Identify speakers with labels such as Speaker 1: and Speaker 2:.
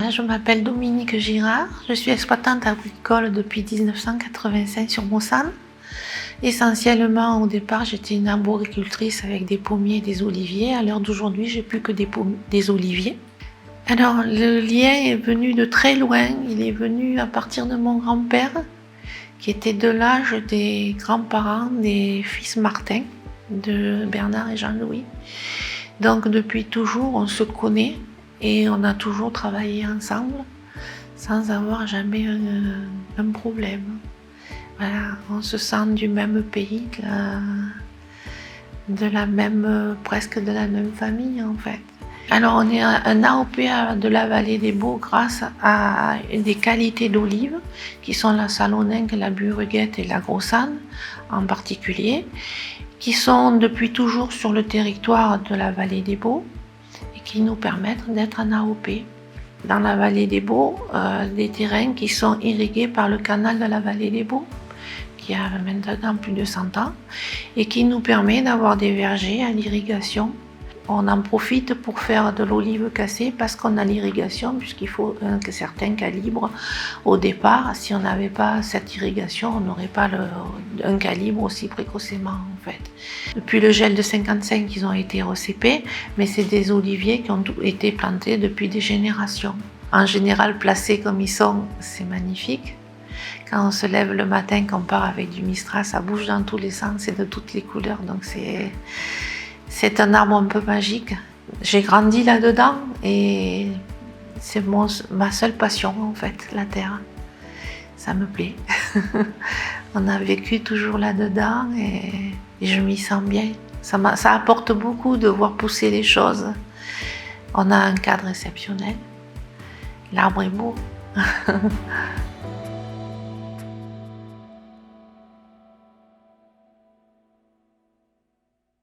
Speaker 1: Je m'appelle Dominique Girard, je suis exploitante agricole depuis 1985 sur Mossane. Essentiellement, au départ, j'étais une arboricultrice avec des pommiers et des oliviers. À l'heure d'aujourd'hui, j'ai plus que des oliviers. Alors, le lien est venu de très loin. Il est venu à partir de mon grand-père, qui était de l'âge des grands-parents des fils Martin, de Bernard et Jean-Louis. Donc, depuis toujours, on se connaît et on a toujours travaillé ensemble sans avoir jamais un problème. Voilà, on se sent du même pays, presque de la même famille en fait. Alors on est un AOP de la vallée des Baux grâce à des qualités d'olives qui sont la Salonninque, la Burguette et la Grossane en particulier, qui sont depuis toujours sur le territoire de la vallée des Baux et qui nous permettent d'être un AOP. Dans la vallée des Baux, des terrains qui sont irrigués par le canal de la vallée des Baux, qui a maintenant plus de 100 ans, et qui nous permet d'avoir des vergers à l'irrigation. On en profite pour faire de l'olive cassée parce qu'on a l'irrigation, puisqu'il faut un certain calibre au départ. Si on n'avait pas cette irrigation, on n'aurait pas un calibre aussi précocement en fait. Depuis le gel de 55, ils ont été recépés, mais c'est des oliviers qui ont été plantés depuis des générations. En général, placés comme ils sont, c'est magnifique. Quand on se lève le matin, qu'on part avec du Mistral, ça bouge dans tous les sens et de toutes les couleurs. Donc c'est un arbre un peu magique. J'ai grandi là-dedans et c'est ma seule passion en fait, la terre. Ça me plaît. On a vécu toujours là-dedans et je m'y sens bien. Ça apporte beaucoup de voir pousser les choses. On a un cadre exceptionnel. L'arbre est beau.